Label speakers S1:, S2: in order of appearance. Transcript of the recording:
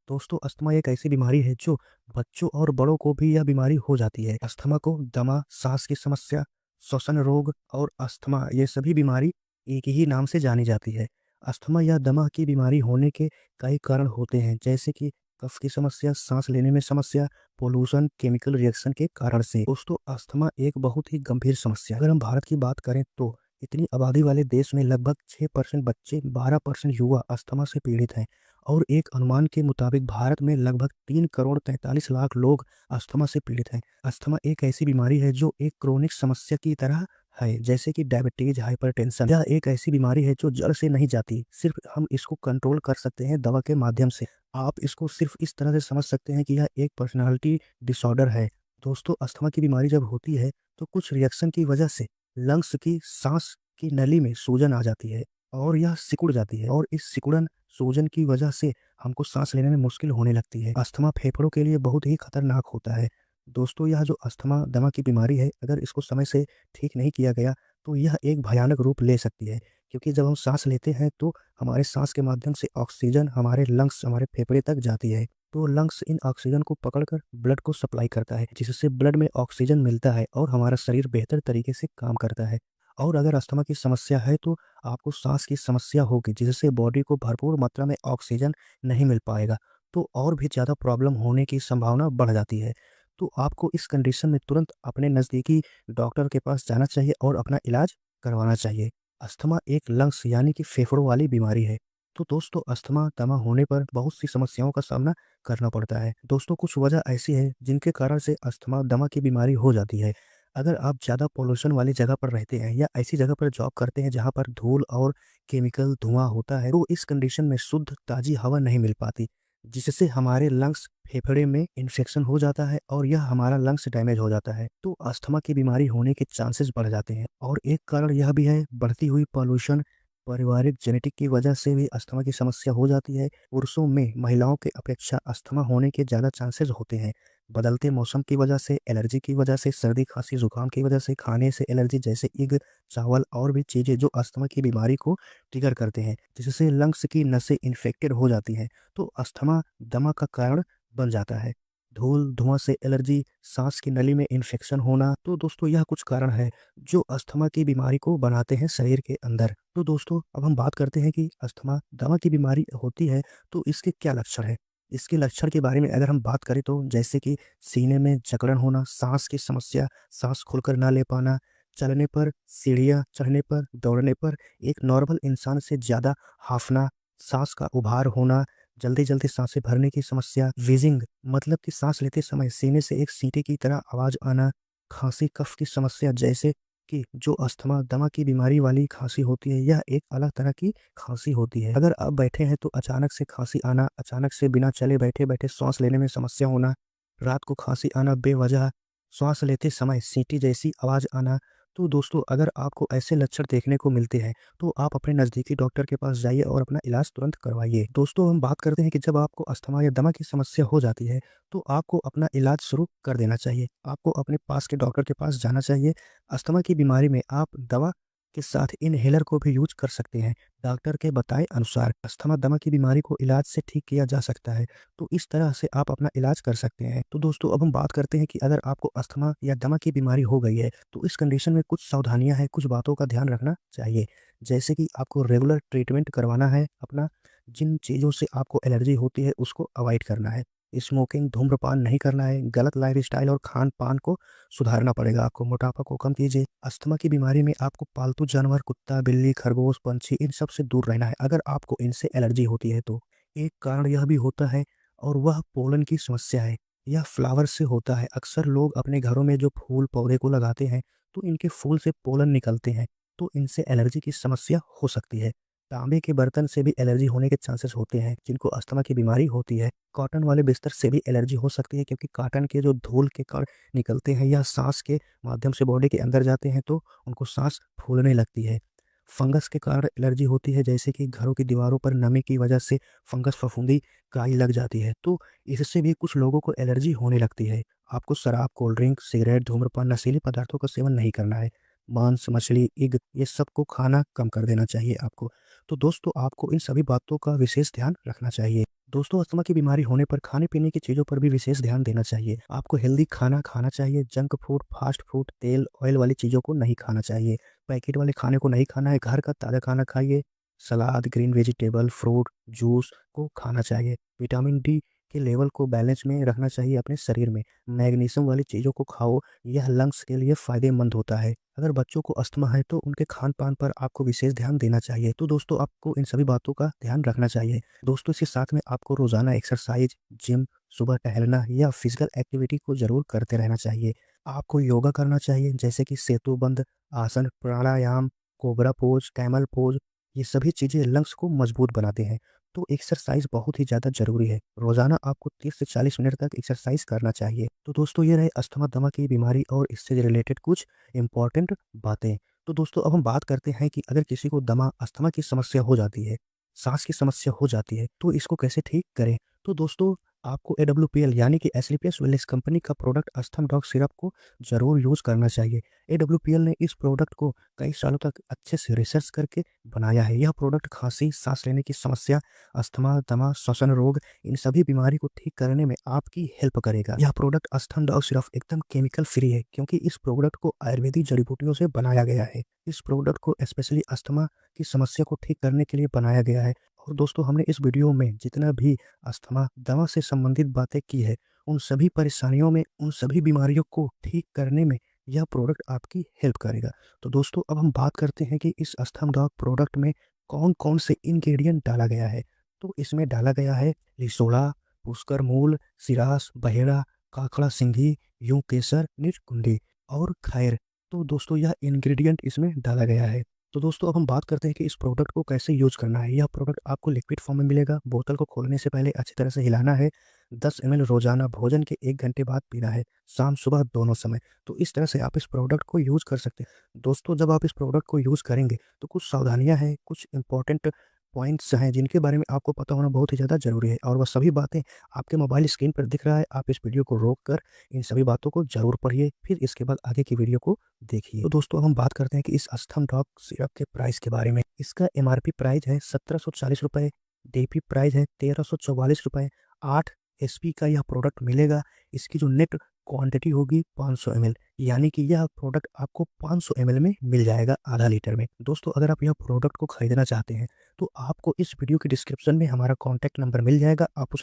S1: दोस्तों अस्थमा एक ऐसी बीमारी है जो बच्चों और बड़ों को भी यह बीमारी हो जाती है। अस्थमा को दमा, सांस की समस्या, श्वसन रोग और अस्थमा ये सभी बीमारी एक ही नाम से जानी जाती है। अस्थमा या दमा की बीमारी होने के कई कारण होते हैं, जैसे कि कफ की समस्या, सांस लेने में समस्या, पोल्यूशन, केमिकल रिएक्शन के कारण से। दोस्तों अस्थमा एक बहुत ही गंभीर समस्या है। अगर हम भारत की बात करें तो इतनी आबादी वाले देश में लगभग 6% बच्चे, 12% युवा अस्थमा से पीड़ित हैं और एक अनुमान के मुताबिक भारत में लगभग 3 करोड़ 43 लाख लोग अस्थमा से पीड़ित हैं। अस्थमा एक ऐसी बीमारी है जो एक क्रोनिक समस्या की तरह है, जैसे कि डायबिटीज, हाइपरटेंशन। यह एक ऐसी बीमारी है जो जड़ से नहीं जाती, सिर्फ हम इसको कंट्रोल कर सकते हैं दवा के माध्यम से। आप इसको सिर्फ इस तरह से समझ सकते हैं कि यह एक पर्सनालिटी डिसऑर्डर है। दोस्तों अस्थमा की बीमारी जब होती है तो कुछ रिएक्शन की वजह से लंग्स की सांस की नली में सूजन आ जाती है और यह सिकुड़ जाती है, और इस सिकुड़न सूजन की वजह से हमको सांस लेने में मुश्किल होने लगती है। अस्थमा फेफड़ों के लिए बहुत ही खतरनाक होता है। दोस्तों यह जो अस्थमा दमा की बीमारी है, अगर इसको समय से ठीक नहीं किया गया तो यह एक भयानक रूप ले सकती है, क्योंकि जब हम सांस लेते हैं तो हमारे सांस के माध्यम से ऑक्सीजन हमारे लंग्स, हमारे फेफड़े तक जाती है। तो लंग्स इन ऑक्सीजन को पकड़कर ब्लड को सप्लाई करता है, जिससे ब्लड में ऑक्सीजन मिलता है और हमारा शरीर बेहतर तरीके से काम करता है। और अगर अस्थमा की समस्या है तो आपको सांस की समस्या होगी, जिससे बॉडी को भरपूर मात्रा में ऑक्सीजन नहीं मिल पाएगा, तो और भी ज़्यादा प्रॉब्लम होने की संभावना बढ़ जाती है। तो आपको इस कंडीशन में तुरंत अपने नज़दीकी डॉक्टर के पास जाना चाहिए और अपना इलाज करवाना चाहिए। अस्थमा एक लंग्स यानी कि फेफड़ों वाली बीमारी है। तो दोस्तों अस्थमा दमा होने पर बहुत सी समस्याओं का सामना करना पड़ता है। दोस्तों कुछ वजह ऐसी है जिनके कारण से अस्थमा दमा की बीमारी हो जाती है। अगर आप ज़्यादा पॉल्यूशन वाली जगह पर रहते हैं या ऐसी जगह पर जॉब करते हैं जहाँ पर धूल और केमिकल धुआं होता है, तो इस कंडीशन में शुद्ध ताज़ी हवा नहीं मिल पाती, जिससे हमारे लंग्स, फेफड़े में इन्फेक्शन हो जाता है और यह हमारा लंग्स डैमेज हो जाता है। तो अस्थमा की बीमारी होने के चांसेस बढ़ जाते हैं। और एक कारण यह भी है बढ़ती हुई पॉल्यूशन, पारिवारिक जेनेटिक की वजह से भी अस्थमा की समस्या हो जाती है। पुरुषों में महिलाओं के अपेक्षा अस्थमा होने के ज़्यादा चांसेस होते हैं। बदलते मौसम की वजह से, एलर्जी की वजह से, सर्दी खांसी जुकाम की वजह से, खाने से एलर्जी जैसे ईग, चावल और भी चीज़ें जो अस्थमा की बीमारी को ट्रिगर करते हैं, जिससे लंग्स की नसें इन्फेक्टेड हो जाती हैं, तो अस्थमा दमा का कारण बन जाता है। धूल धुआं से एलर्जी, सांस की नली में इन्फेक्शन होना, तो दोस्तों यह कुछ कारण है जो अस्थमा की बीमारी को बनाते हैं शरीर के अंदर। तो दोस्तों अब हम बात करते हैं कि अस्थमा दमा की बीमारी होती है तो इसके क्या लक्षण है। इसके लक्षण के बारे में अगर हम बात करें तो जैसे कि सीने में जकड़न होना, सांस की समस्या, सांस खुलकर ना ले पाना, चलने पर, सीढ़ियाँ चढ़ने पर, दौड़ने पर एक नॉर्मल इंसान से ज़्यादा हांफना, सांस का उभार होना, जल्दी-जल्दी साँसें भरने की समस्या, व्हीज़िंग मतलब कि साँस लेते समय सीने से एक सीटी की तरह आवाज़ आना, खाँसी कफ की समस्या जैसे कि जो अस्थमा दमा की बीमारी वाली खाँसी होती है, यह एक अलग तरह की खाँसी होती है। अगर आप बैठे हैं तो अचानक से खाँसी आना, अचानक से बिना चले बैठे-बैठे श्वास लेने में समस्या होना, रात को खाँसी आना बेवजह, श्वास लेते समय सीटी जैसी आवाज़ आना। तो दोस्तों अगर आपको ऐसे लक्षण देखने को मिलते हैं तो आप अपने नज़दीकी डॉक्टर के पास जाइए और अपना इलाज तुरंत करवाइए। दोस्तों हम बात करते हैं कि जब आपको अस्थमा या दमा की समस्या हो जाती है तो आपको अपना इलाज शुरू कर देना चाहिए। आपको अपने पास के डॉक्टर के पास जाना चाहिए। अस्थमा की बीमारी में आप दवा के साथ इनहेलर को भी यूज़ कर सकते हैं। डॉक्टर के बताए अनुसार अस्थमा दमा की बीमारी को इलाज से ठीक किया जा सकता है। तो इस तरह से आप अपना इलाज कर सकते हैं। तो दोस्तों अब हम बात करते हैं कि अगर आपको अस्थमा या दमा की बीमारी हो गई है तो इस कंडीशन में कुछ सावधानियाँ हैं, कुछ बातों का ध्यान रखना चाहिए। जैसे कि आपको रेगुलर ट्रीटमेंट करवाना है अपना, जिन चीज़ों से आपको एलर्जी होती है उसको अवॉइड करना है। स्मोकिंग, धूम्रपान नहीं करना है, गलत लाइफ़स्टाइल और खान-पान को सुधारना पड़ेगा आपको, मोटापा को कम कीजिए। अस्थमा की बीमारी में आपको पालतू जानवर, कुत्ता, बिल्ली, खरगोश, पंछी इन सब से दूर रहना है अगर आपको इनसे एलर्जी होती है तो। एक कारण यह भी होता है और वह पोलन की समस्या है। यह फ्लावर से होता है। अक्सर लोग अपने घरों में जो फूल पौधे को लगाते हैं तो इनके फूल से पोलन निकलते हैं, तो इनसे एलर्जी की समस्या हो सकती है। तांबे के बर्तन से भी एलर्जी होने के चांसेस होते हैं जिनको अस्थमा की बीमारी होती है। कॉटन वाले बिस्तर से भी एलर्जी हो सकती है, क्योंकि कॉटन के जो धूल के कण निकलते हैं या सांस के माध्यम से बॉडी के अंदर जाते हैं तो उनको सांस फूलने लगती है। फंगस के कारण एलर्जी होती है, जैसे कि घरों की दीवारों पर नमी की वजह से फंगस, फफूंदी, काई लग जाती है, तो इससे भी कुछ लोगों को एलर्जी होने लगती है। आपको शराब, कोल्ड ड्रिंक, सिगरेट, धूम्रपान, नशीले पदार्थों का सेवन नहीं करना है। मांस, मछली, इग ये सब को खाना कम कर देना चाहिए आपको। तो दोस्तों आपको इन सभी बातों का विशेष ध्यान रखना चाहिए। दोस्तों, अस्थमा की बीमारी होने पर खाने-पीने की चीज़ों पर भी विशेष ध्यान देना चाहिए। आपको हेल्दी खाना खाना चाहिए, जंक फूड, फास्ट फूड, तेल, ऑयल वाली चीज़ों को नहीं खाना चाहिए। पैकेट वाले खाने को नहीं खाना है, घर का ताज़ा खाना खाइए। सलाद, ग्रीन वेजिटेबल, फ्रूट, जूस को खाना चाहिए। विटामिन डी के लेवल को बैलेंस में रखना चाहिए अपने शरीर में। मैग्नीशियम वाली चीज़ों को खाओ, यह लंग्स के लिए फ़ायदेमंद होता है। अगर बच्चों को अस्थमा है तो उनके खान-पान पर आपको विशेष ध्यान देना चाहिए। तो दोस्तों, आपको इन सभी बातों का ध्यान रखना चाहिए। दोस्तों, इसके साथ में आपको रोज़ाना एक्सरसाइज, जिम, सुबह टहलना या फिजिकल एक्टिविटी को ज़रूर करते रहना चाहिए। आपको योगा करना चाहिए, जैसे कि सेतुबंद आसन, प्राणायाम, कोबरा पोज़, कैमल पोज़, ये सभी चीज़ें लंग्स को मजबूत बनाते हैं। तो एक्सरसाइज बहुत ही ज़्यादा ज़रूरी है। रोज़ाना आपको 30 से 40 मिनट तक एक्सरसाइज करना चाहिए। तो दोस्तों, ये रहे अस्थमा दमा की बीमारी और इससे रिलेटेड कुछ इम्पोर्टेंट बातें। तो दोस्तों, अब हम बात करते हैं कि अगर किसी को दमा, अस्थमा की समस्या हो जाती है, साँस की समस्या हो जाती है, तो इसको कैसे ठीक करें? तो दोस्तों, आपको एडब्ल्यूपीएल यानी कि एस्क्लेपियस वेलनेस कंपनी का प्रोडक्ट अस्थम डॉग सिरप को ज़रूर यूज़ करना चाहिए। एडब्ल्यूपीएल ने इस प्रोडक्ट को कई सालों तक अच्छे से रिसर्च करके बनाया है। यह प्रोडक्ट खाँसी, साँस लेने की समस्या, अस्थमा, दमा, श्वसन रोग, इन सभी बीमारी को ठीक करने में आपकी हेल्प करेगा। यह प्रोडक्ट अस्थम डॉग सिरप एकदम केमिकल फ्री है, क्योंकि इस प्रोडक्ट को आयुर्वेदिक जड़ी-बूटियों से बनाया गया है। इस प्रोडक्ट को स्पेशली अस्थमा की समस्या को ठीक करने के लिए बनाया गया है। और दोस्तों, हमने इस वीडियो में जितना भी अस्थमा, दमा से संबंधित बातें की है, उन सभी परेशानियों में, उन सभी बीमारियों को ठीक करने में यह प्रोडक्ट आपकी हेल्प करेगा। तो दोस्तों, अब हम बात करते हैं कि इस अस्थम डॉग प्रोडक्ट में कौन-कौन से इंग्रेडिएंट डाला गया है। तो इसमें डाला गया है लिसोड़ा, पुष्कर मूल, सिरास, बहेड़ा, काकड़ा सिंघी, यूं केसर, नीलकुंडी और खैर। तो दोस्तों, यह इंग्रेडिएंट इसमें डाला गया है। तो दोस्तों, अब हम बात करते हैं कि इस प्रोडक्ट को कैसे यूज़ करना है। यह प्रोडक्ट आपको लिक्विड फॉर्म में मिलेगा। बोतल को खोलने से पहले अच्छी तरह से हिलाना है। 10 एमएल रोज़ाना भोजन के 1 घंटे बाद पीना है, शाम सुबह दोनों समय। तो इस तरह से आप इस प्रोडक्ट को यूज़ कर सकते हैं। दोस्तों, जब आप इस प्रोडक्ट को यूज़ करेंगे तो कुछ सावधानियाँ हैं, कुछ इंपॉर्टेंट पॉइंट्स हैं जिनके बारे में आपको पता होना बहुत ही ज़्यादा ज़रूरी है, और वह सभी बातें आपके मोबाइल स्क्रीन पर दिख रहा है। आप इस वीडियो को रोक कर इन सभी बातों को ज़रूर पढ़िए, फिर इसके बाद आगे की वीडियो को देखिए। तो दोस्तों, अब हम बात करते हैं कि इस अस्थम डॉग सिरप के प्राइस के बारे में। इसका एमआरपी प्राइस है ₹1740, डीपी प्राइस है ₹1344। 8 एसपी का यह प्रोडक्ट मिलेगा। इसकी जो नेट क्वांटिटी होगी 500 एमएल, यानी कि यह प्रोडक्ट आपको 500 एमएल में मिल जाएगा, आधा लीटर में। दोस्तों, अगर आप यह प्रोडक्ट को खरीदना चाहते हैं तो आपको इस वीडियो के डिस्क्रिप्शन में हमारा कॉन्टैक्ट नंबर मिल जाएगा। आप उस